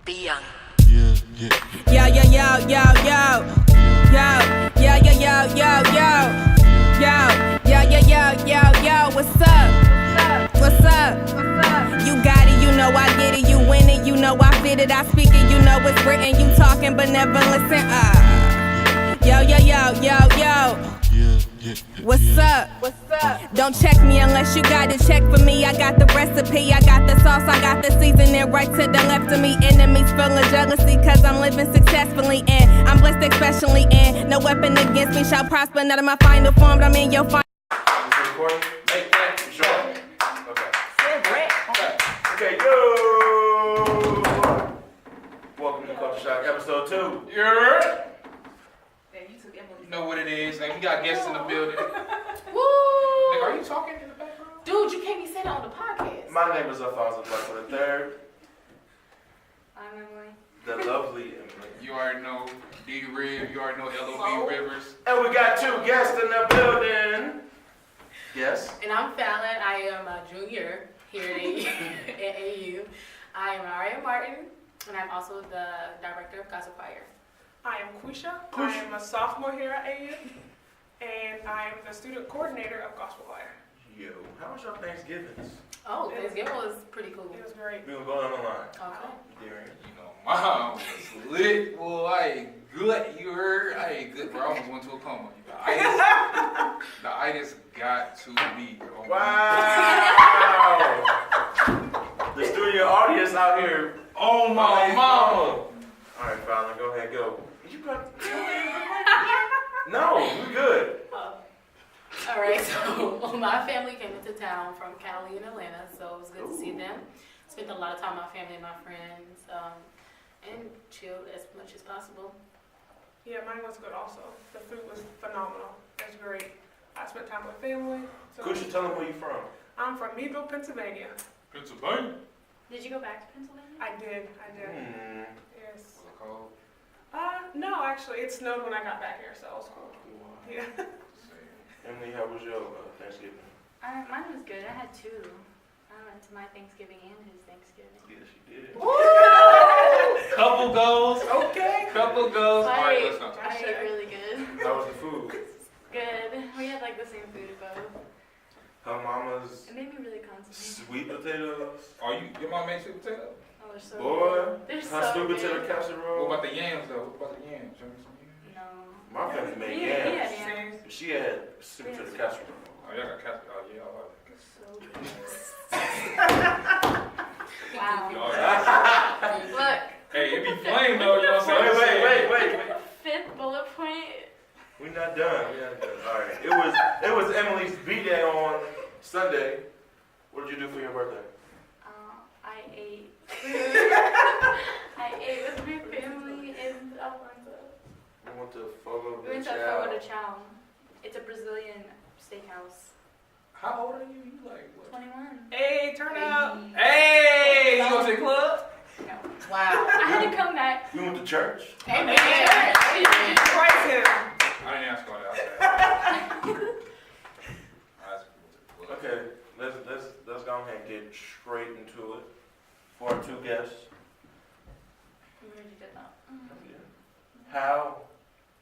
Be young. Yo, yo, yo, yo, yo. Yo, yo, yo, yo, yo, yo. Yo, yo, yo, yo, yo, yo. What's up? What's up? You got it, you know I get it. You win it, you know I fit it. I speak it, you know it's written. You talking but never listen. Yo, yo, yo, yo, yo. What's up? What's up? Don't check me unless you got it. Check for me. I got the recipe. I got the sauce. I got the seasoning right to the left of me. Enemies feeling jealousy cause I'm living successfully and I'm blessed especially and no weapon against me shall prosper. None of my final form, but I'm in your final. Make that sure. Okay, yo! Welcome to Culture Shock episode 2. Yeah. You know what it is. Like, we got guests in the building. Woo! Like, are you talking in the background? Dude, you can't be saying that on the podcast. My name is Alphonso the third. I'm Emily. The lovely Emily. You already know D-Rib. You already know LOB Rivers. And we got 2 guests in the building. Yes. And I'm Fallon. I am a junior here at AU. I am Aria Martin, and I'm also the director of Gospel Choir. I am Quisha. I am a sophomore here at AU, and I am the student coordinator of Gospel Choir. Yo, how was your Thanksgivings? Oh, Thanksgiving was pretty cool. It was great. We were going on the line. Okay. Darien. You know, mom was lit. Boy, I ate good. You heard? I ate good, bro. I almost went to a coma. The itis got to me. Oh, Wow! The studio audience out here. Oh, my mama. Alright, Fallon, go ahead, go. Did you put... No, we good. All right, so my family came into town from Cali and Atlanta, so it was good to see them. Spent a lot of time with my family and my friends, and chilled as much as possible. Yeah, mine was good also. The food was phenomenal. It was great. I spent time with family. So Could you tell them where you from? I'm from Meadville, Pennsylvania. Pennsylvania. Did you go back to Pennsylvania? I did. Yes. What's it called? No, actually, it snowed when I got back here, so it was cool. Yeah. Emily, how was your Thanksgiving? Mine was good. I had 2. I went to my Thanksgiving and his Thanksgiving. Yeah, she did. Couple goals. Okay. Couple goals. All right, let's not talk. I ate really good. How was the food? Good. We had like the same food both. Her mama's It made me really constipated. sweet potatoes. Your mom made sweet potato? Oh, they're so Boy, good. They're her so sweet good. potato What casserole. about the yams, though? What about the yams? Show me some yams. No. My family made Yeah, yams. yeah. She had sweet potato casserole. Oh, y'all got casserole. Oh, yeah, I like it. So good. Oh, Wow. yeah. Look, Hey, it be flame, though. You know what I'm saying? Wait. 5th bullet point. We're not done. All right. It was Emily's B-Day on Sunday. What did you do for your birthday? I ate. I ate with my family in Alphonso. We went to Fogo We went to Fogo de Chao. It's a Brazilian steakhouse. How old are you? You like what? 21. Hey, turn up. Hey! You go to the club? No. Wow. I had to come back. We went to church. Amen. Praise him. I didn't ask all that. I asked people to the club. Okay, let's go ahead and get straight into it. For our 2 guests. We already did that. How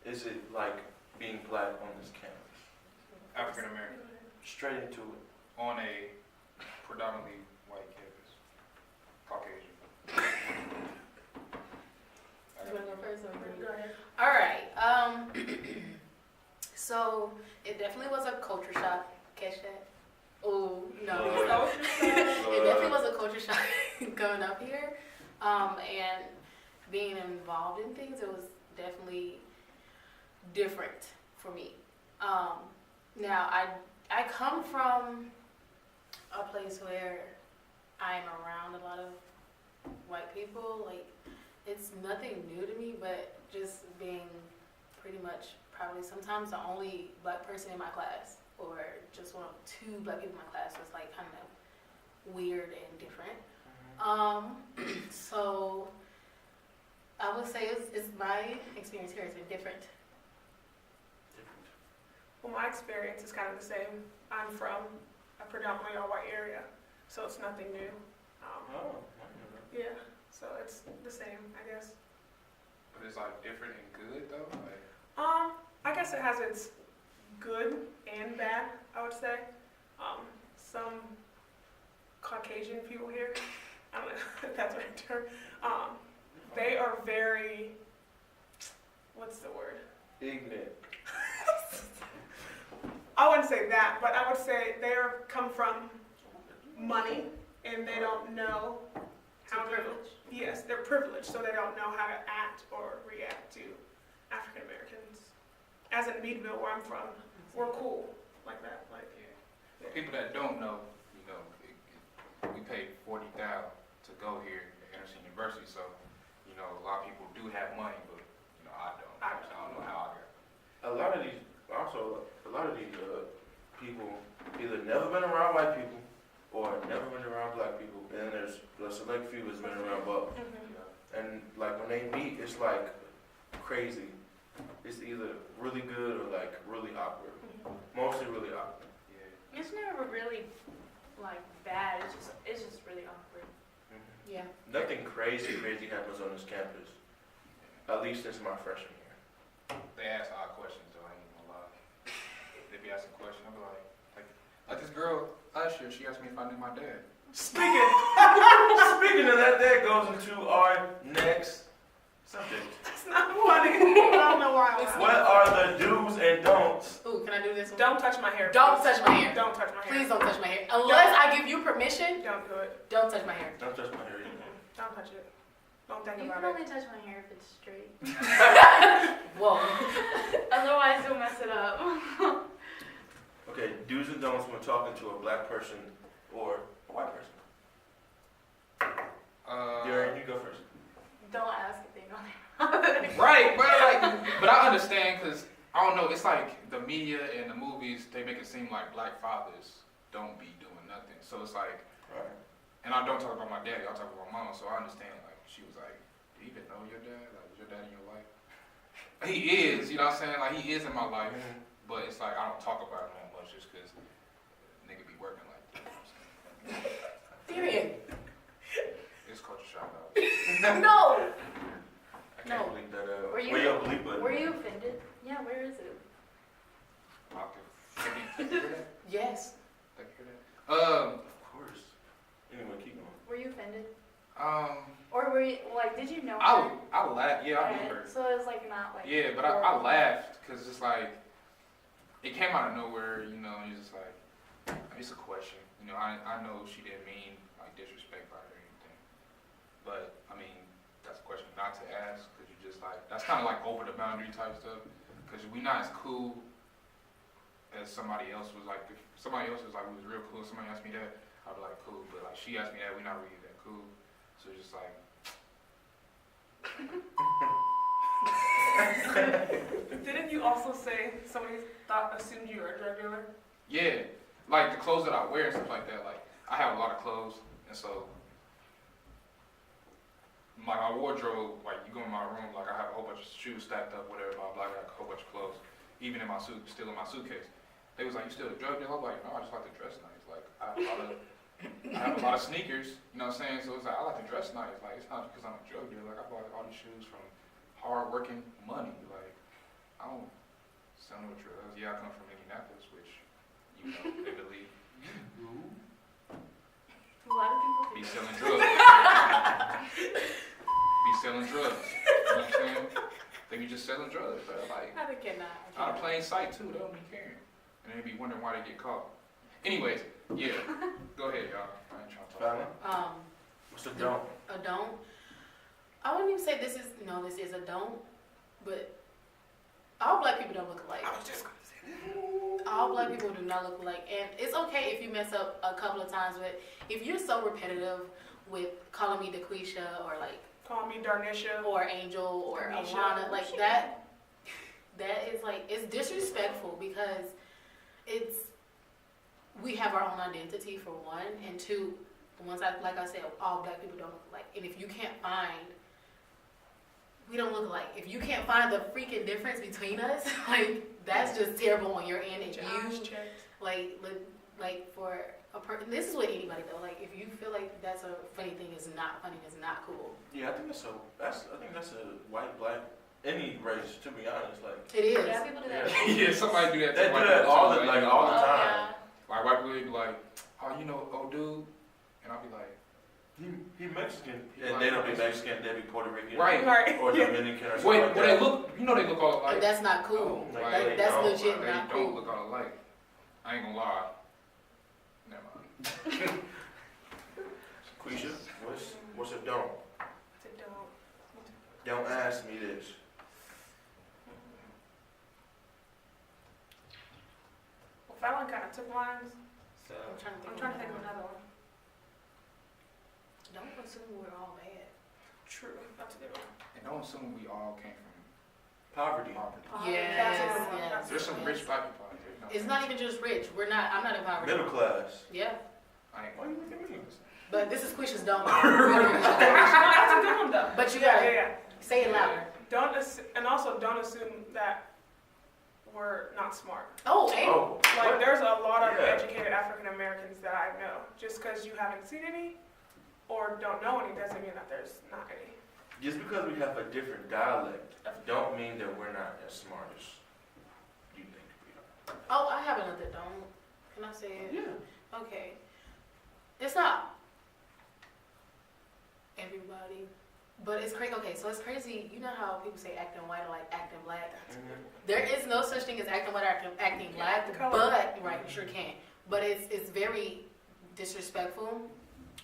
is it like being black on this campus? African American. Straight into it. On a predominantly white campus. Caucasian. You wanna go first or me? Go ahead. All right. So it definitely was a culture shock. Catch that? Oh no. It definitely was a culture shock coming up here, and being involved in things. It was definitely different for me. Now I come from a place where I'm around a lot of white people. Like, it's nothing new to me, but just being pretty much probably sometimes the only black person in my class, or just one of 2 black people in my class, was like kind of weird and different. So I would say it's my experience here has been different. Well, my experience is kind of the same. I'm from a predominantly all-white area, so it's nothing new. Oh, I didn't know that. Yeah, so it's the same. different and good though? Like, I guess it has its good and bad, I would say. Some Caucasian people here, I don't know if that's the right term, they are very, what's the word? Ignorant. I wouldn't say that, but I would say come from money and they don't know how to. Privilege. Yes, they're privileged, so they don't know how to act or react to African Americans. As in Meadville, where I'm from, we're cool like that. Like, yeah. People that don't know, you know, we paid $40,000 to go here at Anderson University, so you know a lot of people do have money, but you know I don't. I don't know how I got it. A lot of these people either never been around white people or never been around black people, and then there's a select few that's been around both. And like when they meet, it's like crazy. It's either really good or like really awkward. Mostly really awkward. Yeah. It's never really like bad. It's just really awkward. Yeah. Nothing crazy happens on this campus. At least since my freshman year. They ask odd questions though, I ain't gonna lie. They be asking questions, I'll be like this girl last year, she asked me if I knew my dad. Speaking of that, that goes into our next subject. that's not funny. I don't know why I was. What are the do's and don'ts? Ooh, can I do this one? Don't touch my hair. Don't please. touch my hair. Don't touch my hair. Please don't touch my hair. Unless I give you permission, Don't do it. don't touch my hair. Don't touch my hair either. Don't touch it. Don't think You about can it. only touch my hair if it's straight. Whoa. Otherwise, you'll mess it up. Okay, do's and don'ts when talking to a black person or a white person. Darien, you go first. Don't ask if they know their Right, but like, but I understand because I don't know. It's like the media and the movies, they make it seem like black fathers don't be doing nothing. So it's like, Right. and I don't talk about my daddy. I talk about my mama. So I understand. Like she was like, "Do you even know your dad? Like, is your dad in your life?" He is. You know what I'm saying? Like he is in my life. But it's like I don't talk about him that much just because nigga be working like that. You know what I'm saying? Period. It's culture shock out. No. I can't No. bleep that out. Were you- Where your bleep button? Were you offended? Yeah, where is it? Thank you for that. Yes. Thank you for that. Of course. Anyway, keep going. Were you offended? Um, Or were you, like, did you know I her? laughed. Yeah, I knew Right. her. So it was, like, not, like... Yeah, but I horrible. laughed because it's like, it came out of nowhere, you know, and it's just like, it's a question. You know, I know she didn't mean, like, disrespect by her or anything. But, I mean, that's a question not to ask because you just, like, that's kind of like over the boundary type stuff because we not as cool as somebody else was. Like, if somebody else was, like, we was real cool, somebody asked me that, I'd be like, cool. But, like, she asked me that, we not really that cool. So it's just like, Didn't you also say somebody assumed you were a drug dealer? yeah, like the clothes that I wear and stuff like that. Like I have a lot of clothes, and so like my wardrobe, like you go in my room, like I have a whole bunch of shoes stacked up, whatever. Blah blah. I got a whole bunch of clothes, even in my suit, still in my suitcase. They was like, "You still a drug dealer?" I'm like, "No, I just like to dress nice." Like I have a lot of sneakers, you know what I'm saying? So it's like I like to dress nice. Like it's not because I'm a drug dealer. Like I bought all these shoes from hard-working money. Like I don't sell no drugs. Yeah, I come from Indianapolis, which you know they believe A lot of people be do. selling drugs. Be selling drugs. You know what I'm saying? They be just selling drugs. Bro. Like I cannot. out of plain sight too. They don't be caring, and they be wondering why they get caught. Anyways, yeah. Go ahead, y'all. I ain't trying to talk. Fallon? What's a don't? A don't. I wouldn't even say this is a don't, but all black people don't look alike. I was just gonna say that. All black people do not look alike, and it's okay if you mess up a couple of times, but if you're so repetitive with calling me DeQuisha or like Call me Darnisha. or Angel or Tanisha. Alana, like that is like it's disrespectful because we have our own identity for one, and two, like I said, all black people don't look alike, and if you can't find. We don't look alike. If you can't find the freaking difference between us, like that's just terrible on your end. And you like for a person, this is what anybody though. Like if you feel like that's a funny thing, is not funny, is not cool. Yeah, I think that's a white black any race, to be honest. Like, It is. Yeah, people do that. Yeah. Yeah, somebody do that. they to do white that people all too, the like, all the Oh, time. yeah. Like white people be like, oh, you know, old dude, and I'll be like, He Mexican, He and they don't be Mexican. They be Puerto Rican, right. Right. or Dominican, or something Wait, like well, that. they look, you know, they look all And alike. that's not cool. Like, Like, they That's don't. legit They not don't cool. look all alike. I ain't gonna lie. Never mind. Quisha, what's a don't? Don't ask me this. Well, Fallon kind of took mine, so I'm trying to think. I'm trying to think of another one. Don't assume we're all bad. True, that's a good one. And don't assume we all came from Poverty. poverty. Yes, That's a good one. yes. That's a There's good some one. rich black people out there. You know. It's not even just rich. We're not. I'm not in poverty. Middle class. Yeah, I ain't Why you looking at me? but this is Quisha's don't. That's a good one though. But you Yeah, gotta yeah, yeah. say it louder. And also don't assume that we're not smart. Oh, hey. Oh, Like what? there's a lot of Yeah. educated African Americans that I know. Just because you haven't seen any or don't know any doesn't mean that there's not any. Just because we have a different dialect, don't mean that we're not as smart as you think we are. Oh, I have another don't. Can I say it? Yeah. Okay. It's not everybody, but it's crazy. Okay, so it's crazy. You know how people say acting white or like acting black? There is no such thing as acting white or acting black, Color. but right, you sure can. But it's very disrespectful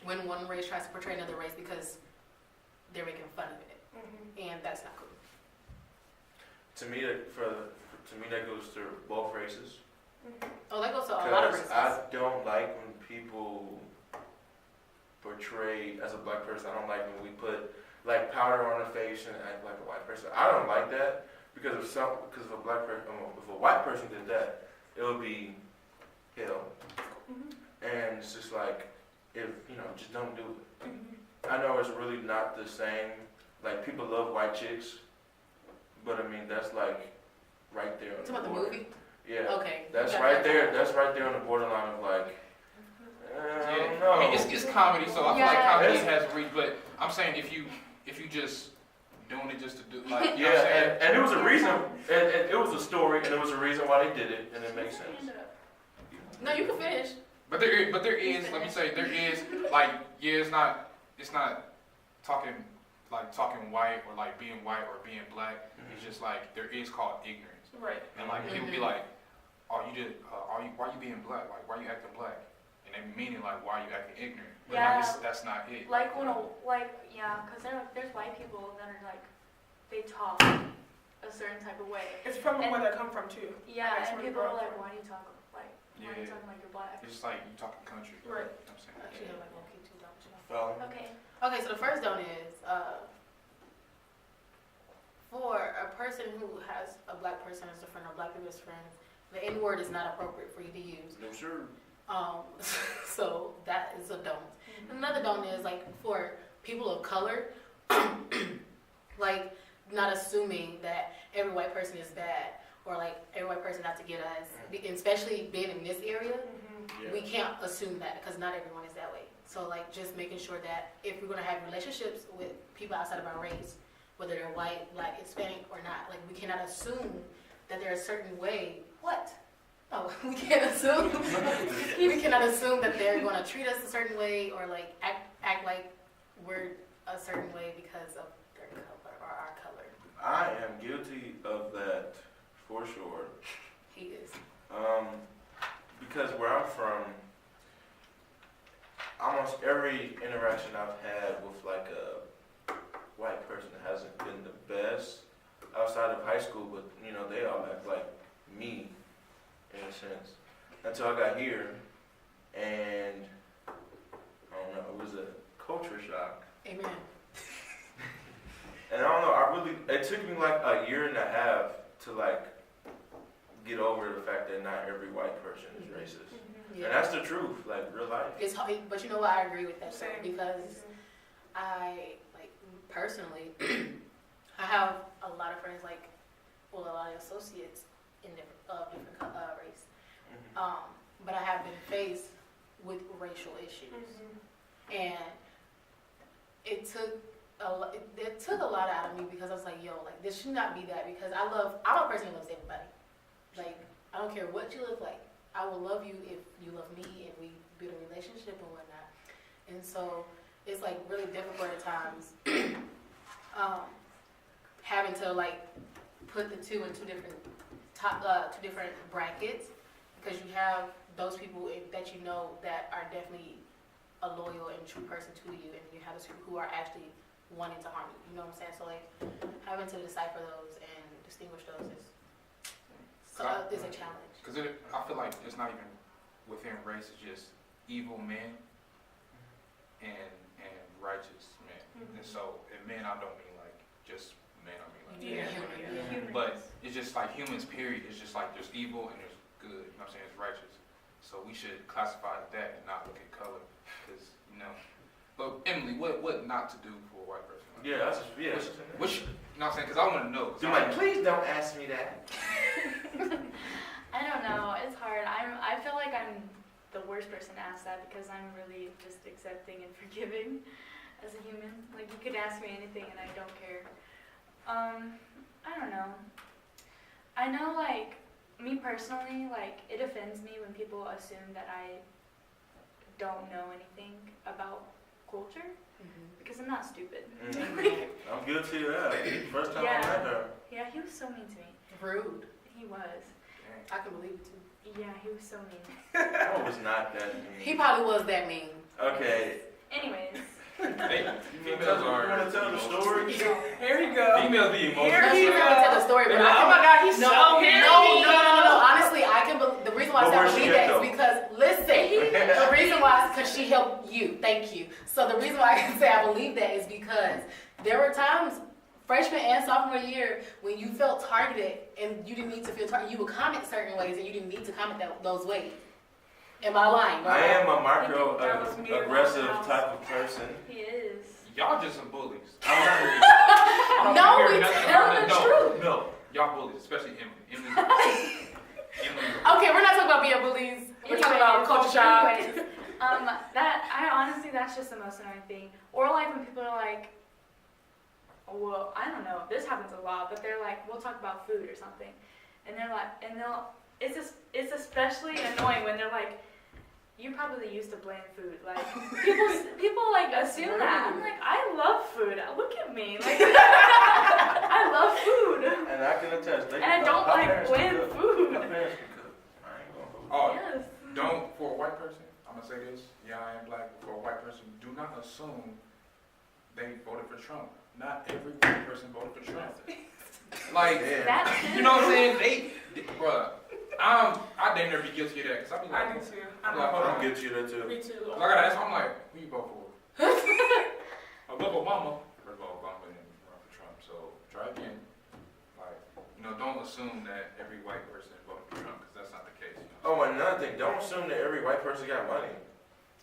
when one race tries to portray another race because they're making fun of it, and that's not cool. To me, that goes to both races. Oh, that goes to a lot of Because races. I don't like when people portray as a black person. I don't like when we put like powder on the face and act like a white person. I don't like that because if a black person, if a white person did that, it would be hell. And it's just like, if just don't do it. I know it's really not the same. Like people love white chicks, but I mean that's like right there on Talking about the border. movie? Yeah. Okay. That's Got right that. there. That's right there on the borderline of like, I don't know. I mean, it's comedy, so I feel like Yeah. comedy It's- has reach. But I'm saying if you just doing it just to do, like, you Yeah, know what I'm saying? and it was a reason. And it was a story, and it was a reason why they did it, and it makes sense. No, you can finish. But there is. Let me say, there is like, yeah, it's not talking white or like being white or being black. It's just like there is called ignorance, Right. and like people be like, oh, you did, why you being black? Like, why you acting black? And they meaning like, why you acting ignorant? But Yeah. like, that's not it. Like because there's white people that are like, they talk a certain type of way. It's from And- where they come from too. Yeah, That's and where you people grow are up like, from. why do you talk like, why are you Yeah. talking like you're black? It's just like you talking country. Right. You know what I'm saying? Actually, I have like low-key two don't you? Fallon? Okay. Okay, so the first don't is for a person who has a black person as a friend or black people as friends, the N word is not appropriate for you to use. No, sure. So that is a don't. Another don't is like for people of color, like not assuming that every white person is bad or like every white person out to get us, especially being in this area. Yeah. We can't assume that because not everyone is that way. So like just making sure that if we're gonna have relationships with people outside of our race, whether they're white, black, Hispanic or not, like we cannot assume that they're a certain way. What? Oh, we can't assume. We cannot assume that they're gonna treat us a certain way or like act like we're a certain way because of their color or our color. I am guilty of that for sure. He is. Because where I'm from, almost every interaction I've had with like a white person hasn't been the best outside of high school, but they all act like me in a sense until I got here, and I don't know, it was a culture shock. Amen. And I don't know, it took me like a year and a half to like get over the fact that not every white person is racist. Yeah. And that's the truth, like real life. It's hard, but you know what? I agree with that Same. because I like personally, I have a lot of friends a lot of associates in different race. But I have been faced with racial issues, and it took it took a lot out of me because I was like, yo, like this should not be that because I'm a person who loves everybody. Like, I don't care what you look like. I will love you if you love me and we build a relationship and whatnot. And so it's like really difficult at times having to like put the two in two different brackets because you have those people that you know that are definitely a loyal and true person to you, and you have those people who are actually wanting to harm you. You know what I'm saying? So like having to decipher those and distinguish those is a challenge. Because I feel like it's not even within race. It's just evil men and righteous men. And so in men, I don't mean like just men. I mean like Humans. But it's just like humans. Period. It's just like there's evil and there's good. You know what I'm saying? It's righteous. So we should classify that and not look at color. Because, you know. But Emily, what not to do for a white person? Like, Yeah, that's yeah. Which, you know what I'm saying? Because I want to know. You're like, please don't ask me that. I don't know. It's hard. I feel like I'm the worst person to ask that because I'm really just accepting and forgiving as a human. Like you could ask me anything and I don't care. I don't know. I know like me personally, like it offends me when people assume that I don't know anything about culture because I'm not stupid. I'm guilty of that. First time I met her. Yeah, he was so mean to me. Rude. He was. I can believe it too. Yeah, he was so mean. I was not that mean. He probably was that mean. Okay. Anyways. Hey, You females want to tell the story? Here you go. Females be emotional. Here he I'm not gonna tell the story, but Oh my God, he's no, so no. Honestly, I can. The reason why I But say I where's believe she that at, is because listen. The reason why is because she helped you. Thank you. So the reason why I can say I believe that is because there were times, freshman and sophomore year, when you felt targeted and you didn't need to feel targeted. You would comment certain ways and you didn't need to comment those ways. Am I lying? I am a That was me aggressive around the house. type of person. He is. Y'all just some bullies. No, we tell the truth. No, y'all bullies, especially Emily. Emily. Okay, we're not talking about being bullies. We're talking about culture shock. Anyways, that's just the most annoying thing. Or like when people are like, well, I don't know, this happens a lot, but they're like, we'll talk about food or something, and they're like, it's especially annoying when they're like, you're probably used to bland food. Like people like assume that. I'm like, I love food. Look at me. Like I love food. And I can attest. And I don't like bland food. My parents can cook. I ain't gonna hold Oh, Yes. don't, for a white person, I'm going to say this. Yeah, I am black. For a white person, do not assume they voted for Trump. Not every white person voted for Trump. Like, Yeah. That's you know what I'm saying? Bruh, I damn near be guilty of that. Because I be I like, do too. I'm like, hold I'm on. guilty of that too. Me too. I gotta ask, I'm like, who you vote for? I vote for Obama. First of all, Obama didn't run for Trump, so try again. Like, you know, don't assume that every white person voted for Trump, because that's not the case. You know? Oh, and another thing, don't assume that every white person got money.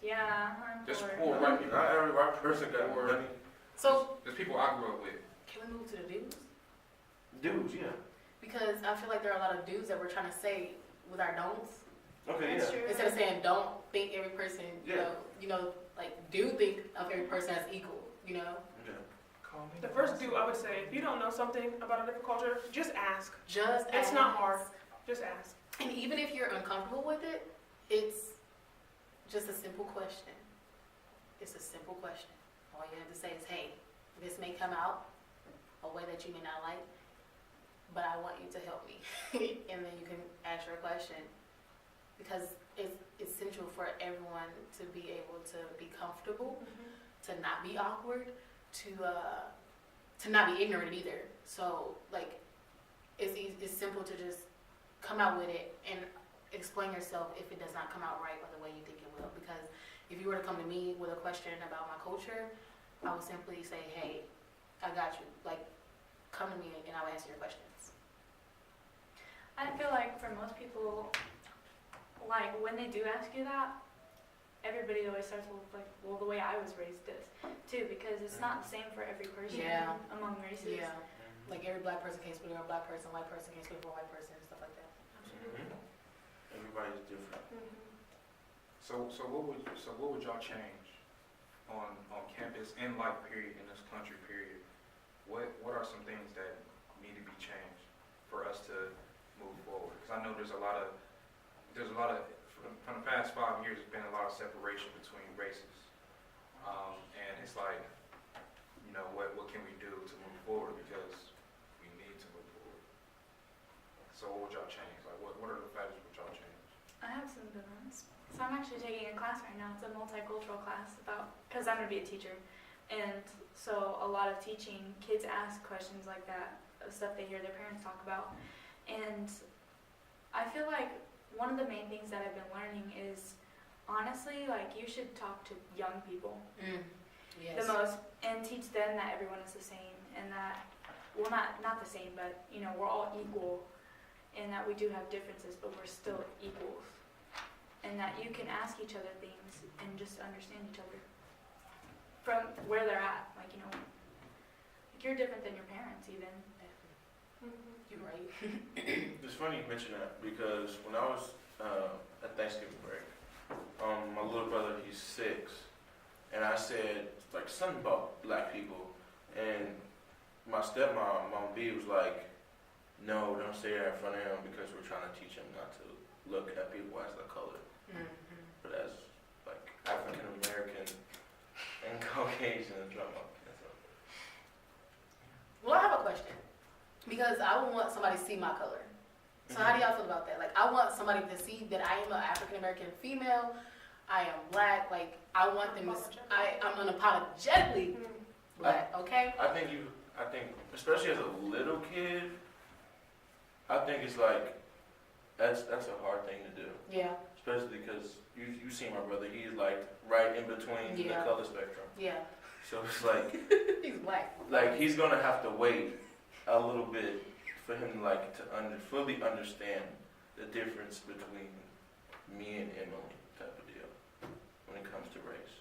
Yeah, I'm Just for it. poor white people. Not every white person got money. So There's people I grew up with. can we move to the dudes? Dudes, yeah. Because I feel like there are a lot of dudes that we're trying to say with our don'ts. Okay, That's yeah. true. Instead of saying don't think every person, like do think of every person as equal, you know? Yeah. Call me. The first do I would say, if you don't know something about a different culture, just ask. Just It's ask. not hard. Just ask. And even if you're uncomfortable with it, it's just a simple question. It's a simple question. All you have to say is, hey, this may come out a way that you may not like, but I want you to help me. And then you can ask your question. Because it's essential for everyone to be able to be comfortable, to not be awkward, to not be ignorant either. So like, it's simple to just come out with it and explain yourself if it does not come out right or the way you think it will. Because if you were to come to me with a question about my culture, I would simply say, hey, I got you. Like, come to me and I'll answer your questions. I feel like for most people, like when they do ask you that, everybody always starts with like, well, the way I was raised is too, because it's not the same for every person among races. Yeah. Like every black person can't speak for a black person, white person can't speak for a white person, and stuff like that. Everybody's different. So what would y'all change on campus in life period, in this country period, what are some things that need to be changed for us to move forward? Because I know there's a lot of from the past 5 years, there's been a lot of separation between races, and it's like, you know, what can we do to move forward, because we need to move forward. So what would y'all change? Like, what are the factors which y'all change? I have some good ones. So I'm actually taking a class right now. It's a multicultural class because I'm going to be a teacher. And so a lot of teaching, kids ask questions like that, of stuff they hear their parents talk about. And I feel like one of the main things that I've been learning is, honestly, like, you should talk to young people Yes. the most and teach them that everyone is the same and that, well, not the same, but, you know, we're all equal and that we do have differences, but we're still equals. And that you can ask each other things and just understand each other from where they're at. Like, you know, like you're different than your parents even. You're right. It's funny you mention that, because when I was at Thanksgiving break, my little brother, he's 6, and I said like something about black people, and my stepmom, Mom B, was like, "No, don't say that in front of him, because we're trying to teach him not to look at people as their color, but as like African American and Caucasian and drama." Well, I have a question. Because I would want somebody to see my color. So how do y'all feel about that? Like, I want somebody to see that I am an African American female, I am black, like, I want them to, I'm unapologetically black, okay? I think, especially as a little kid, I think it's like, that's a hard thing to do. Yeah, Especially because you see my brother, he's like right in between the Yeah. color spectrum. yeah. So it's like, He's black. like he's gonna have to wait a little bit for him like to fully understand the difference between me and Emily type of deal when it comes to race.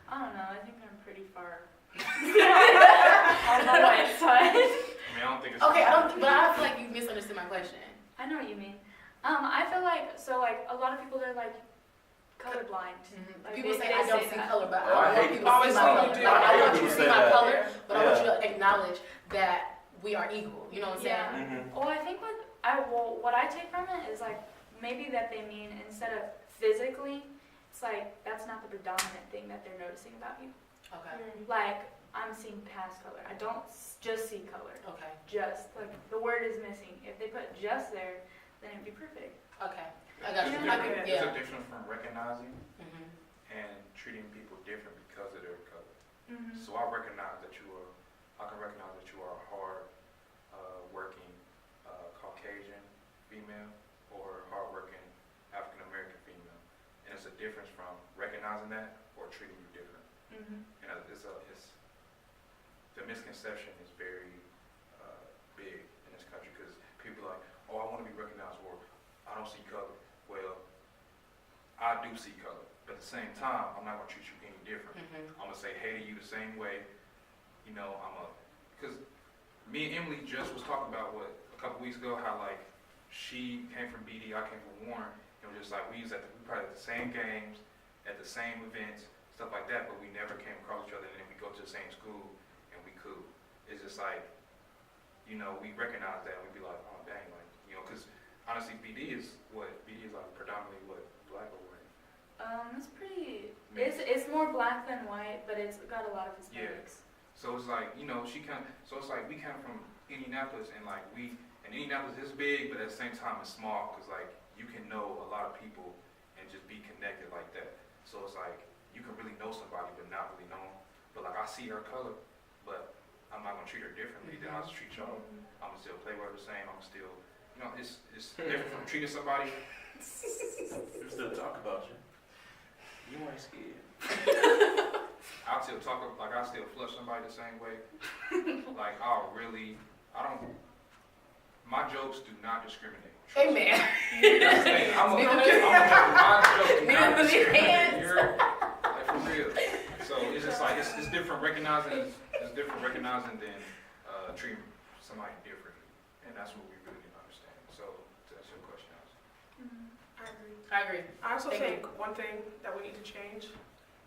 I don't know. I think I'm pretty far on the white side. I mean, I don't think it's Okay, but I feel like you misunderstood my question. I know what you mean. I feel like, so like a lot of people, they're like colorblind. Like, People say they I don't say see that. color, but Oh, I I want hate people to see my color. people. Like, I want you to see my that. color, but I want Yeah. you to acknowledge that we are equal. You know what I'm saying? Yeah. Mm-hmm. Well, I think what I take from it is like maybe that they mean instead of physically, it's like that's not the predominant thing that they're noticing about you. Okay. Like I'm seeing past color. I don't just see color. Okay. Just like the word is missing. If they put just there, then it'd be perfect. Okay. I got you. Yeah. I can, There's yeah. a difference from recognizing Mhm. and treating people different because of their color. Mm-hmm. So I can recognize that you are a hard working Caucasian female or hard-working African American female, and it's a difference from recognizing that or treating you different. Mm-hmm. And the misconception is very big in this country, because people are like, oh, I want to be recognized, or I don't see color. Well, I do see color, but at the same time, I'm not going to treat you any different. Mhm. I'm going to say hey to you the same way. You know, because me and Emily just was talking about a couple weeks ago, how like she came from BD, I came from Warren, and it was just like we probably at the same games, at the same events, stuff like that, but we never came across each other, and then we go to the same school and we cool. It's just like, you know, we recognize that and we be like, oh dang, like, you know, because honestly, BD is like predominantly what, black or white? It's pretty. Mixed. It's more black than white, but it's got a lot of Hispanics. So it's like, you know, so it's like we come from Indianapolis, and like and Indianapolis is big, but at the same time it's small, because like you can know a lot of people and just be connected like that. So it's like you can really know somebody but not really know them. But like I see her color, but I'm not gonna treat her differently than I treat y'all. I'm gonna still play with her the same. I'm gonna still, you know, it's different from treating somebody. We still talk about you. You ain't scared. I'll still talk, like I still flush somebody the same way. Like my jokes do not discriminate. Amen. That's the thing. I'm a joke. My jokes do not discriminate. Neither Like for real. So it's just like it's different recognizing. It's different recognizing than treating somebody differently, and that's what we really need to understand. So to answer your question, I agree. I agree. I also Thank think one thing that we need to change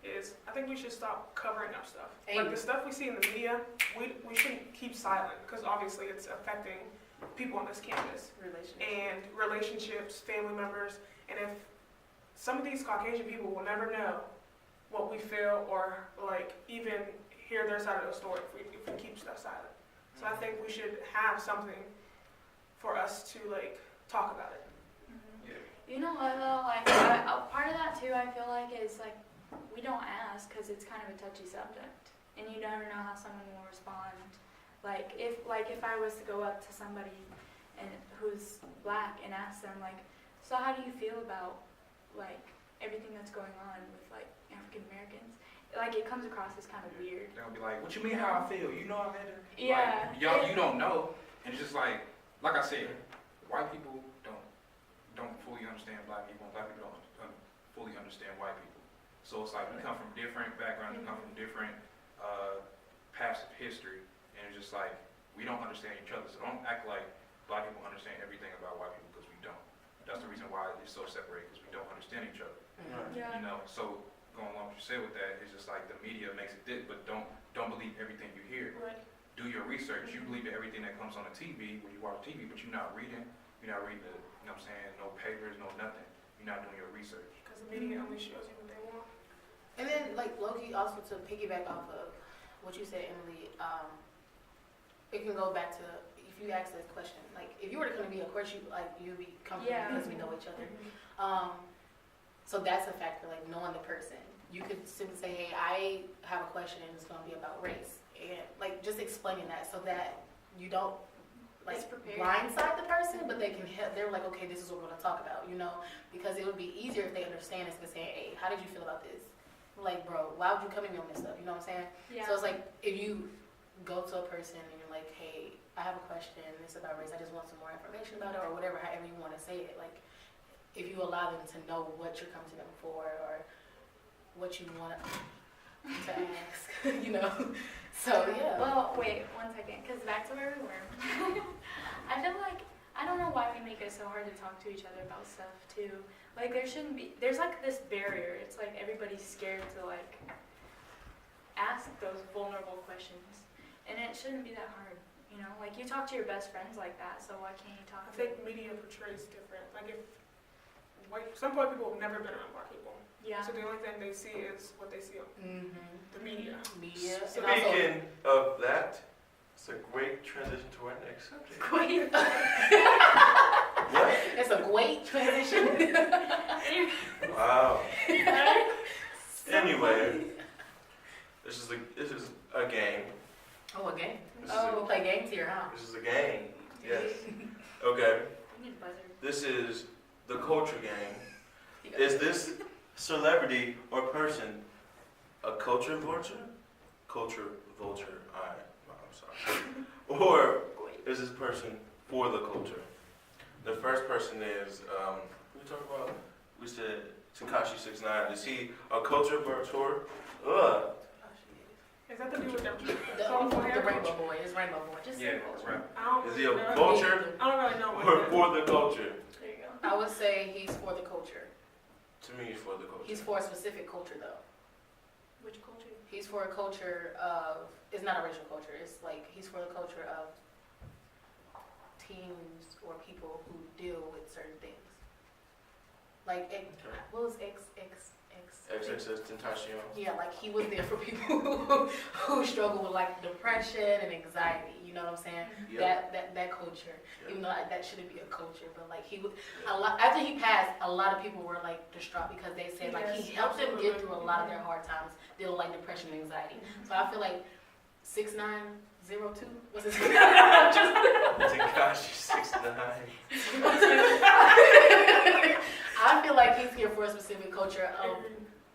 is I think we should stop covering up stuff. Amen. Like the stuff we see in the media, we shouldn't keep silent because obviously it's affecting people on this campus and relationships, family members, and if some of these Caucasian people will never know what we feel or like even hear their side of the story if we keep stuff silent. So I think we should have something for us to like talk about it. Yeah. You know what though, like a part of that too, I feel like is like we don't ask because it's kind of a touchy subject, and you never know how someone will respond. Like if I was to go up to somebody and who's black and ask them like, so how do you feel about like everything that's going on with like African Americans? Like it comes across as kind of weird. They'll be like, what you mean how I feel? You know I'm in it? Yeah. Like, y'all, you don't know. And it's just like I said, white people don't fully understand black people, and black people don't fully understand white people. So it's like we come from different backgrounds, we come from different past of history, and it's just like we don't understand each other. So don't act like black people understand everything about white people because we don't. That's the reason why it's so separated, because we don't understand each other. Yeah. You know, so going along with what you said with that, it's just like the media makes it this, but don't believe everything you hear. Right. Do your research. You believe in everything that comes on the TV when you watch TV, but you're not reading the, you know what I'm saying, no papers, no nothing. You're not doing your research. Because the media only shows you what they want. And then, like, Loki, also to piggyback off of what you said, Emily, it can go back to, if you ask this question, like, if you were to come to me, of course, you'd be comfortable because we know each other. So that's a factor, like, knowing the person. You could simply say, hey, I have a question and it's going to be about race. And, like, just explaining that so that you don't, like, It's prepared. blindside the person, but they can help. They're like, okay, this is what we're going to talk about, you know? Because it would be easier if they understand instead of saying, hey, how did you feel about this? Like, bro, why would you come to me on this stuff? You know what I'm saying? Yeah. So it's like, if you go to a person and you're like, hey, I have a question, it's about race, I just want some more information about it, or whatever, however you want to say it. Like, if you allow them to know what you're coming to them for, or what you want to ask, you know? So, yeah. Well, wait 1 second, because back to where we were. I feel like, I don't know why we make it so hard to talk to each other about stuff, too. Like, there's like this barrier. It's like everybody's scared to, like, ask those vulnerable questions. And it shouldn't be that hard, you know? Like, you talk to your best friends like that, so why can't you talk I to think media portrays different. Like if some white people have never been around black people, Yeah. so the only thing they see is what they see on the media. Media. And Speaking of that, it's a great transition to our next subject. Wait. What? It's a great transition. Wow. Anyway, this is a game. Oh, a game. This is Oh, we play games here, huh? This is a game. Yes. Okay. We need a buzzer. This is the culture game. Is this celebrity or person a culture vulture? Culture vulture. I'm sorry. Or is this person for the culture? The first person is who we talking about? We said Tekashi 6ix9ine. Is he a culture vulture? Ugh. Is that the dude with The colorful hair? Rainbow Boy. It's Rainbow Boy. Just Yeah, say that's culture. right. I don't Is he a know. vulture I don't really know what or it is. for the culture? There you go. I would say he's for the culture. To me, he's for the culture. He's for a specific culture, though. Which culture? He's for a culture of, it's not a racial culture, it's like, he's for the culture of teens or people who deal with certain things. Like, what was XXXTentacion. Yeah, like he was there for people who struggle with like depression and anxiety, you know what I'm saying? Yeah. That culture, Yeah. even though that shouldn't be a culture, but like he would, after he passed, a lot of people were like distraught because they said like he Yes, helped them get absolutely. through a lot of their hard times, dealing with like depression and anxiety. So I feel like 6902 was his Tekashi 6ix9ine. I feel like he's here for a specific culture of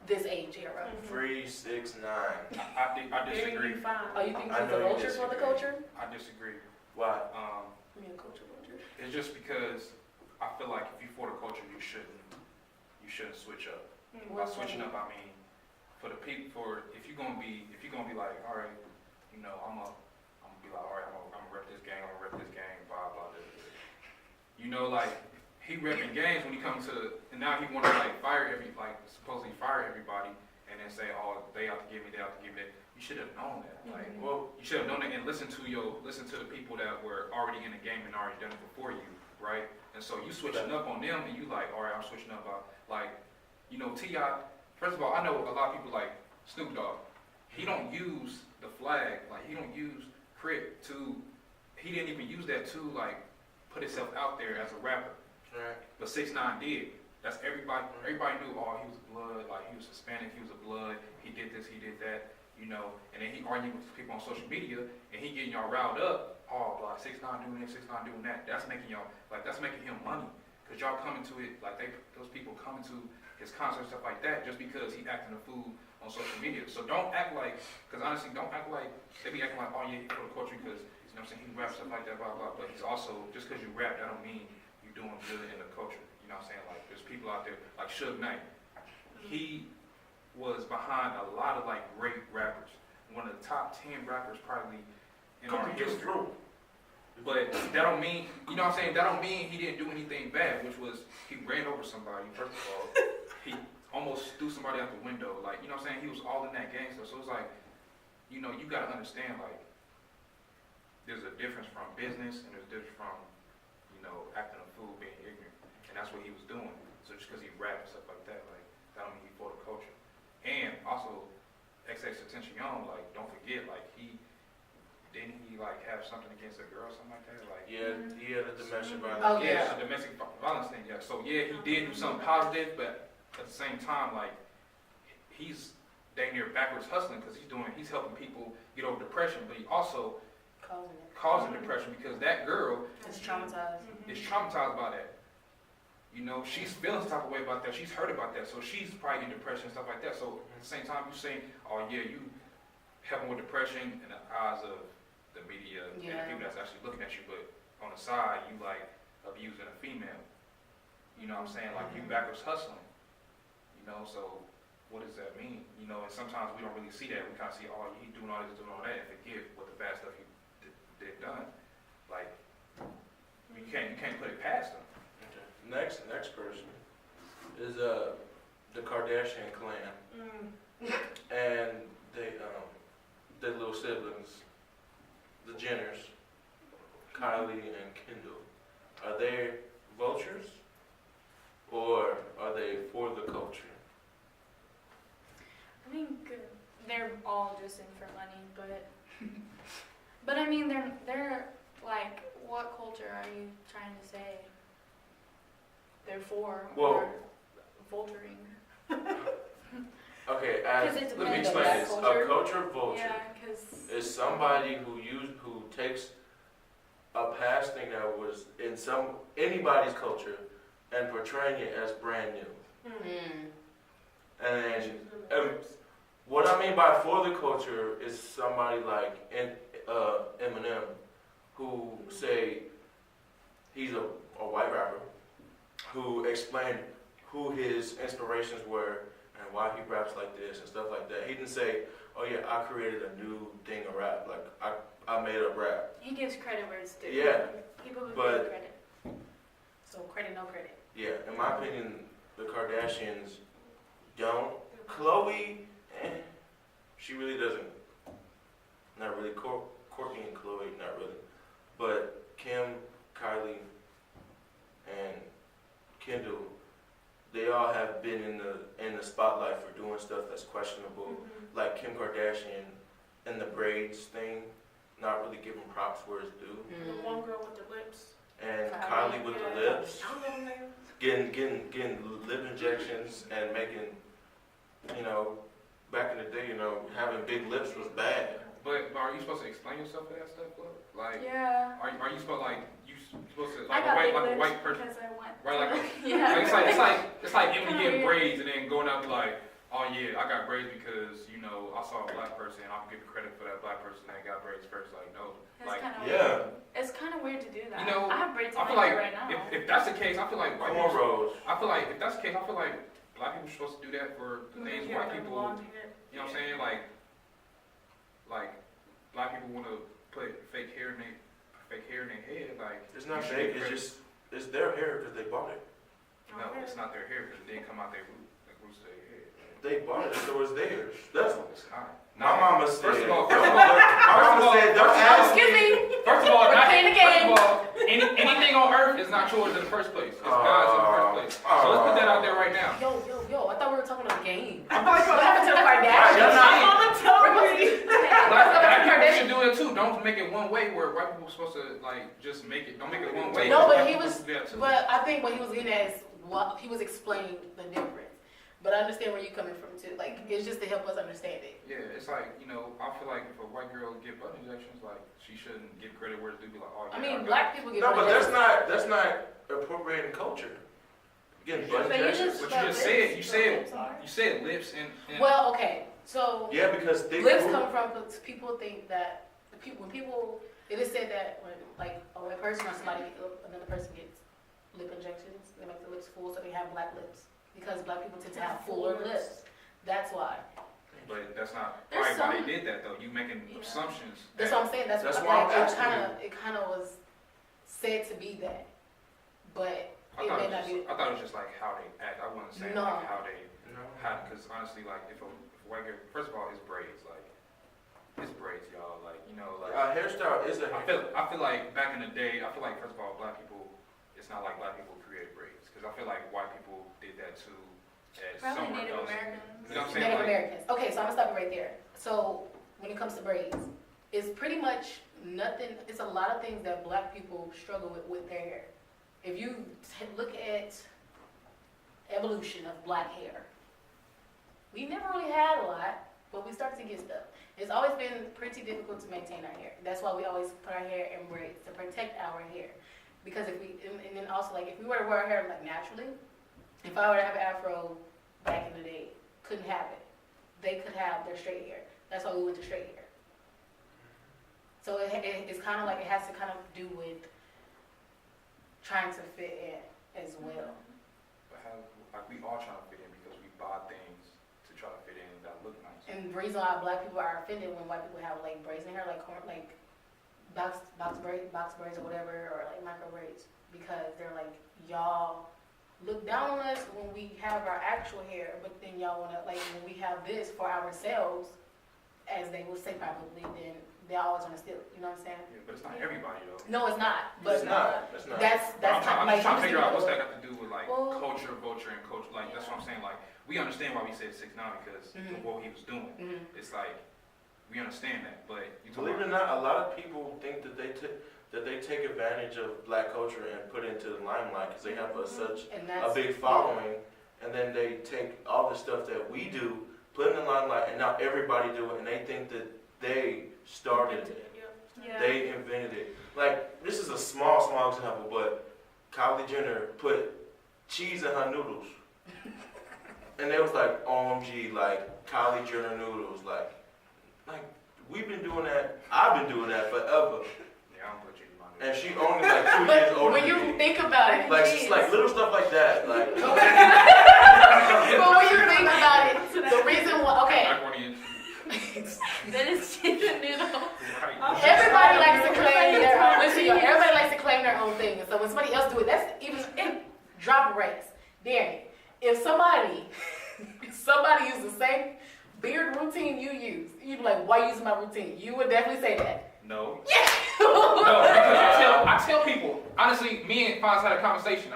this age era. 369. I disagree. Oh, you think I he's know a you vulture for the disagree. culture? I disagree. Why? I mean, a culture vulture. It's just because I feel like if you for the culture, you shouldn't switch up. By switching up, I mean for the people. If you're gonna be like, all right, you know, I'm gonna be like, all right, I'm gonna rep this gang, blah blah blah. You know, like he repping gangs when he comes to, and now he want to like supposedly fire everybody, and and then say, oh, they out to give me, they out to give me that. You should have known that. Like, Well, you should have known that and listen to the people that were already in the game and already done it before you, right? And so you switching up on them, and you like, all right, I'm switching up. Like, you know, T.I., first of all, I know a lot of people like Snoop Dogg. He don't use the flag, like he don't use Crip to, he didn't even use that to like put himself out there as a rapper. right. But 6ix9ine did. That's everybody. Everybody knew. Oh, he was blood. Like he was Hispanic. He was a blood. He did this. He did that. You know. And then he arguing with people on social media, and he getting y'all riled up. Oh, like 6ix9ine doing this, 6ix9ine doing that. That's making y'all like that's making him money. Cause y'all coming to it like those people coming to his concerts stuff like that just because he acting a fool on social media. So don't act like. Cause honestly, don't act like they be acting like oh yeah he for the culture because you know what I'm saying he raps stuff like that blah blah. But he's also just cause you rap that don't mean you doing good in the culture. You know what I'm saying? Like, there's people out there, like Suge Knight. He was behind a lot of, like, great rappers. One of the top 10 rappers probably in our history. But that don't mean, you know what I'm saying? That don't mean he didn't do anything bad, which was he ran over somebody, first of all. He almost threw somebody out the window. Like, you know what I'm saying? He was all in that gangster. So it's like, you know, you got to understand, like, there's a difference from business and there's a difference from, you know, acting a fool, being ignorant. And that's what he was doing. So just because he rapped and stuff like that, like, that don't mean he for the culture. And also, XXXTentacion, like, don't forget, like, didn't he, like, have something against a girl or something like that? Like, Yeah, he had a domestic violence. Oh, yeah, a domestic violence thing, yeah. So, yeah, he did do something positive, but at the same time, like, he's dang near backwards hustling because he's helping people get over depression, but he also causing depression because that girl It's traumatized. is traumatized by that. You know, she's feeling some type of way about that. She's hurt about that. So she's probably in depression and stuff like that. So at the same time, you saying, oh yeah, you helping with depression in the eyes of the media and the people that's actually looking at you, but on the side, you like abusing a female. You know what I'm saying? Like you backwards hustling. You know, so what does that mean? You know, and sometimes we don't really see that. We kind of see, oh, he's doing all this, doing all that, and forget what the bad stuff he did done. Like, you can't put it past him. Next person is the Kardashian clan, and their little siblings, the Jenners, Kylie and Kendall. Are they vultures, or are they for the culture? I think they're all just in for money, but I mean they're like, what culture are you trying to say they're for? Well, or vulturing? Okay, 'Cause it let me depends on explain that this. culture. A culture vulture Yeah, because is somebody who takes a past thing that was in anybody's culture and portraying it as brand new. And what I mean by for the culture is somebody like Eminem, who say he's a white rapper, who explained who his inspirations were and why he raps like this and stuff like that. He didn't say, oh yeah, I created a new thing of rap, like I made up rap. he gives credit where it's due. Yeah, People who but- give credit. So credit, no credit. Yeah, in my opinion, the Kardashians don't. Khloe, she really doesn't. Not really. Kourtney and Khloe, not really. But Kim, Kylie, and Kendall, they all have been in the spotlight for doing stuff that's questionable. Like Kim Kardashian and the braids thing, not really giving props where it's due. The one girl with the lips. And Kylie, Kylie with yeah. the lips, I don't know her name. getting lip injections and making, you know, back in the day, you know, having big lips was bad. But are you supposed to explain yourself to that stuff, bro? Like, Yeah. are you supposed you supposed to I like got big a lips white person? because I want. Right, like yeah. it's like Emily Kinda getting weird. braids and then going out and be like, oh yeah, I got braids because you know I saw a black person and I'm giving credit for that black person that got braids first. Like no, It's like kind of Yeah. weird. It's kind of weird to do that. You know, I have braids in I my feel like hair right now. if that's the case, I feel like white people. Cornrows. I feel like if that's the case, I feel like black people are supposed to do that for the things Yeah, white like people. blonde hair. You know what I'm saying? Like black people want to put fake hair in their head. Like It's not you should fake. get credit. It's their hair because they bought it. No, it's not their hair because it didn't come out their root, like roots of their head. they bought it, so it's theirs. That's what It's not. my mama said. First of all, my mama said, don't ask Excuse me. me. First of all, We're not, playing the first game. of all, anything on earth is not yours in the first place. It's God's in the first place. So let's put that out there right now. Yo, I thought we were talking about a game. I feel like What happened to the Right, Kardashians? that's I'm on the television. Black people should do it too. Don't make it one way where white people are supposed to like just make it. Don't make it one way. No, but Black he people was. should do that too. But I think what he was getting at is what he was explaining the difference. But I understand where you're coming from too. Like it's just to help us understand it. Yeah, it's like, you know, I feel like if a white girl get butt injections, like she shouldn't give credit where it's due. Be like, oh yeah. I mean, got black people get. No, but rejected. that's not appropriating culture. Getting butt But you injections. just- But you just said you said lips and Well, okay, so Yeah, because they lips grew- come from people think that when people it is said that when like a white person or somebody another person gets lip injections, they make the lips full so they have black lips because black people tend to have fuller lips. That's why. But that's not There's probably why some- they did that though. You making Yeah. assumptions. That's what I'm saying. That's That's what why I'm like, asking it kind of was said to be that, but I it thought may it not was be. just, I thought it was just like how they act. I wasn't saying No. like how they No. had, because honestly, like if a white girl, first of all, it's braids. Like it's braids, y'all. Like you know, like Hairstyle is a I feel like back in the day, I feel like first of all, black people. It's not like black people created braids because I feel like white people did that too. As Probably somewhere Native else. Americans. You know what I'm saying? Native Like, Americans. Okay, so I'm gonna stop you right there. So when it comes to braids, it's pretty much nothing. It's a lot of things that black people struggle with their hair. If you look at evolution of black hair, we never really had a lot, but we started to get stuff. It's always been pretty difficult to maintain our hair. That's why we always put our hair in braids to protect our hair. Because if we, and then also like if we were to wear our hair like naturally, if I were to have an afro back in the day, couldn't have it. They could have their straight hair. That's why we went to straight hair. So it's kind of like it has to kind of do with trying to fit in as well. but how, like we all trying to fit in because we buy things to try to fit in that look nice. And the reason why black people are offended when white people have like braids in hair, like box braids or whatever, or like micro braids, because they're like, y'all look down on us when we have our actual hair, but then y'all wanna like when we have this for ourselves, as they would say probably, then they always wanna steal it. You know what I'm saying? Yeah, but it's not everybody though. No, it's not. But It's not. It's not. that's I'm kind just trying to figure out what's like. that got to do with like Well- culture, vulture, and culture. Like that's what I'm saying. Like we understand why we said 6ix9ine because of what he was doing. Mhm. It's like we understand that, but you talk Believe it or about not, a lot of people think that they take advantage of black culture and put it into the limelight because they have such And a that's big following, and then they take all the stuff that we do, put it in the limelight, and now everybody do it, and they think that they started it. Yeah. They invented it. Like, this is a small example, but Kylie Jenner put cheese in her noodles. And they was like, OMG, like, Kylie Jenner noodles. Like, we've been doing that. I've been doing that forever. yeah, I don't put you in my And she only like 2 years But older when than you me. think about it, Like, it's like little stuff like that. Like, but when you think about it, the reason why, okay, macaroni and Then it's chicken noodle. right. everybody likes to claim their own. Listen, y'all, everybody likes to claim their own thing. And so when somebody else do it, that's even drop rates. Darien, if somebody uses the same beard routine you use, you'd be like, why you using my routine? You would definitely say that. No. Yeah. No, because I tell people, honestly, me and Fonz had a conversation.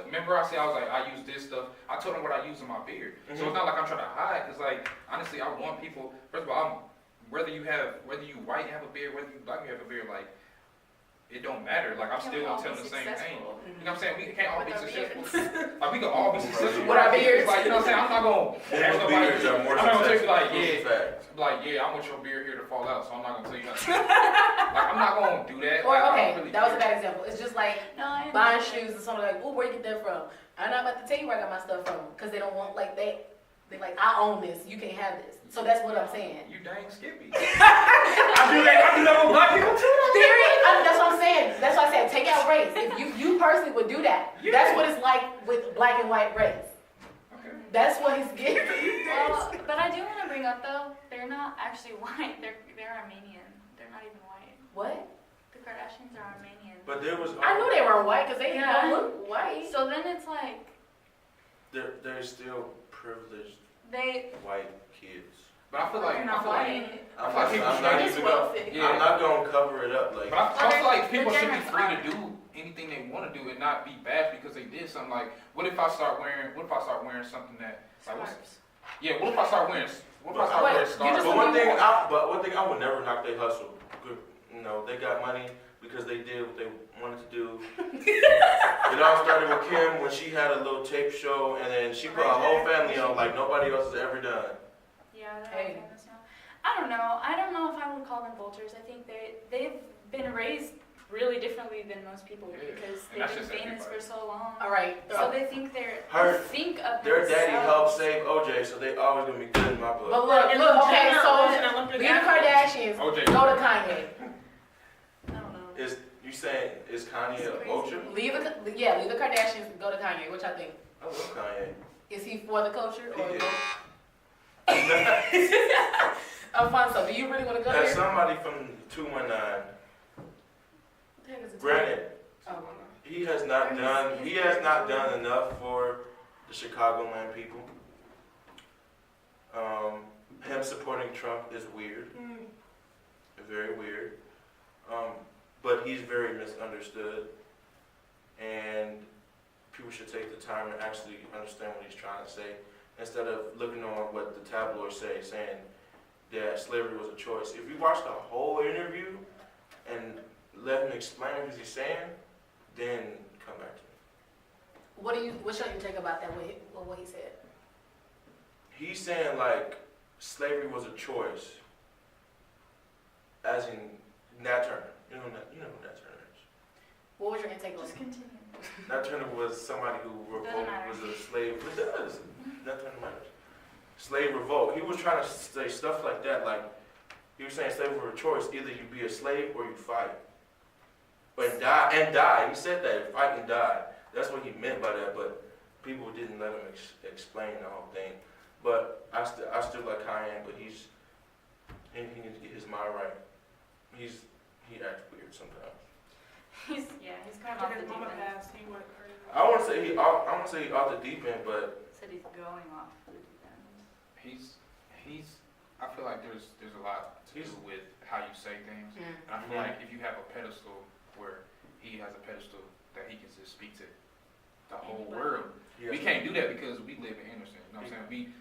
Remember I said I was like, I use this stuff. I told him what I use in my beard. So it's not like I'm trying to hide, because like, honestly, I want people, first of all, whether you white have a beard, whether you black have a beard, like, it don't matter. Like, I'm still gonna tell them the same thing. You know what I'm saying? We can't all be With our successful. Like, we can all be successful With our beards. Like, you know what I'm saying? I'm not gonna ask nobody. beards are more I'm not gonna tell you successful. like, yeah. Facts. Like, yeah, I want your beard here to fall out, so I'm not gonna tell you nothing. Like, I'm not gonna do that. Or Like, I don't okay, really that was a care. bad example. It's just like No, I buying understand. shoes and somebody like, oh, where you get that from? I'm not about to tell you where I got my stuff from, because they don't want like they like, I own this, you can't have this. So that's what I'm saying. You dang skippy. I do that with black people too. Theory, that's what I'm saying. That's why I said take out race. If you personally would do that, Yeah. that's what it's like with black and white race. Okay. That's what he's getting. Well, but I do want to bring up though, they're not actually white. They're Armenian. They're not even white. What? The Kardashians are Armenian. but there was, I knew they were white because they Yeah. don't look white. So then it's like, they're still privileged. They, white kids. But I feel like they're not white. I'm like not, people I'm should- not They're just even gonna, wealthy. Yeah. I'm not gonna cover it up. Like, But I feel like The people should be generous free to are. do anything they want to do and not be bashed because they did something. Like, what if I start wearing something that, like, Scarves. what if I start wearing Wait, scarves? but one thing I would never knock their hustle. Good, you know, they got money because they did what they wanted to do. It all started with Kim when she had a little tape show, and then she put her whole family on like nobody else has ever done. Yeah, they're Hey. all famous now. I don't know if I would call them vultures. I think they've been raised really differently than most people Yeah. because And that's they've been just famous everybody. for so long. All right. So they think of Their daddy helped themselves. save OJ, so they always gonna be good in my book. But look, okay, Jenner so was an Olympic leave the athlete. Kardashians, OJ. go to Kanye. I don't know. Is you saying is Kanye It's a crazy. vulture? Leave the Kardashians, go to Kanye. Which I think. I love Kanye. Is he for the culture or? He is. Alphonso, do you really want to go As there? somebody from 219, What the heck is it? granted, Oh, he has not done enough for the Chicagoland people. Him supporting Trump is weird, very weird. But he's very misunderstood, and people should take the time to actually understand what he's trying to say, instead of looking on what the tabloids say, saying that slavery was a choice. If you watch the whole interview and let him explain what he's saying, then come back to me. What's your take about that? What he said? He's saying like slavery was a choice, as in Nat Turner. You know who Nat Turner is. What was your intake on Just it? continue. Nat Turner was somebody who Doesn't matter. was a slave. It does. Nat Turner matters. Slave revolt. He was trying to say stuff like that. Like he was saying slavery was a choice. Either you be a slave or you fight. But die. He said that, fight and die. That's what he meant by that, but people didn't let him explain the whole thing. But I still like Kanye, but he needs to get his mind right. He acts weird sometimes. He's kind of After off his the deep mama end. passed, he went crazy. I want to say he off the deep end, but Said he's going off the deep end. I feel like there's a lot to do with how you say things. And I feel like if you have a pedestal where he has a pedestal that he can just speak to the whole world. We can't do that because we live in Anderson. You know what I'm saying?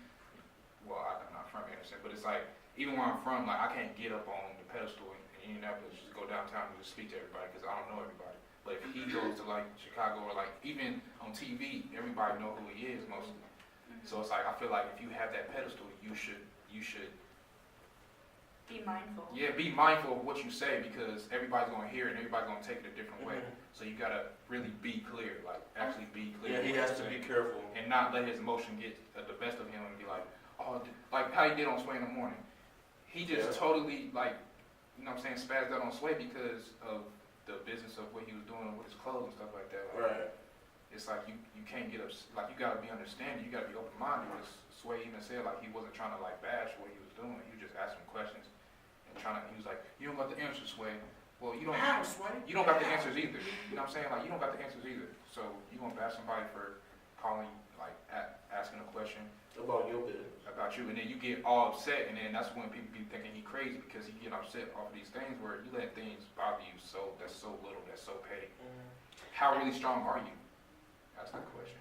I'm not from Anderson, but it's like, even where I'm from, like, I can't get up on the pedestal in Indianapolis, just go downtown and just speak to everybody because I don't know everybody. But if he goes to like Chicago or like even on TV, everybody know who he is mostly. So it's like, I feel like if you have that pedestal, you should Be mindful. be mindful of what you say because everybody's gonna hear it and everybody's gonna take it a different way. So you gotta really be clear, like actually be clear. yeah, he with has what to you be say. careful. And not let his emotion get the best of him and be like, oh, like how he did on Sway in the Morning. He just totally, like, you know what I'm saying, spazzed out on Sway because of the business of what he was doing with his clothes and stuff like that. Like, Right. it's like you can't get up, like you gotta be understanding, you gotta be open-minded. Because Sway even said like he wasn't trying to like bash what he was doing. He was just asking questions and he was like, you don't got the answers, Sway. Well, you don't got the answers either. You know what I'm saying? Like, you don't got the answers either. So you gonna bash somebody for calling, like, asking a question About your business. about you, and then you get all upset, and then that's when people be thinking he crazy because he get upset off of these things where you let things bother you that's so little, that's so petty. How really strong are you? That's the question.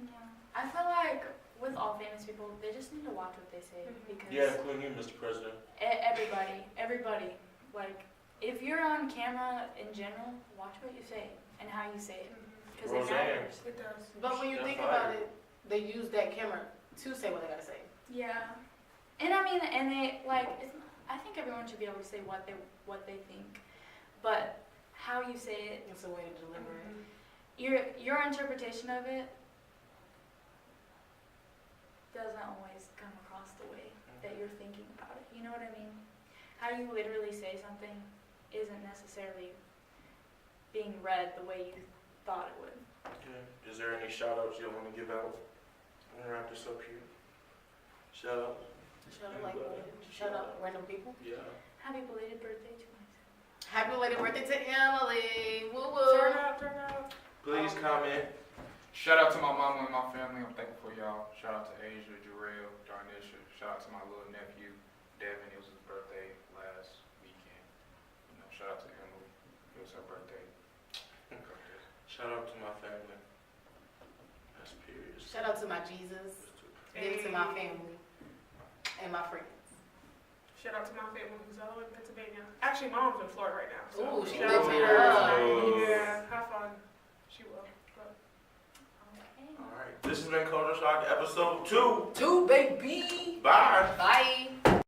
Yeah. I feel like with all famous people, they just need to watch what they say because Yeah, including you, Mr. President. everybody, like if you're on camera in general, watch what you say and how you say it because it Roseanne. matters. It does. But when you think about it, they use that camera to say what they gotta say. Yeah, and I mean, and they like. I think everyone should be able to say what they think, but how you say it, It's a way to deliver it. your interpretation of it doesn't always come across the way that you're thinking about it. You know what I mean? How you literally say something isn't necessarily being read the way you thought it would. Okay. Is there any shout outs you want to give out? I'm gonna wrap this up here. Shout out. Shout out random people. Yeah. Happy belated birthday to myself. Happy belated birthday to Emily. Woo woo. Turn out. Please comment. Shout out to my mama and my family. I'm thankful for y'all. Shout out to Asia, Jarrell, Darnisha. Shout out to my little nephew, Devin. It was his birthday last weekend. You know, shout out to Emily. It was her birthday. Shout out to my family. That's period. Shout out to my Jesus. Then to my family and my friends. Shout out to my family who's all in Pennsylvania. Actually, mom's in Florida right now. So Ooh, she shout out lives to in her. Florida. Yeah, have fun. She will. But Okay. All right. This has been Culture Shock episode 2. 2, baby. Bye. Bye.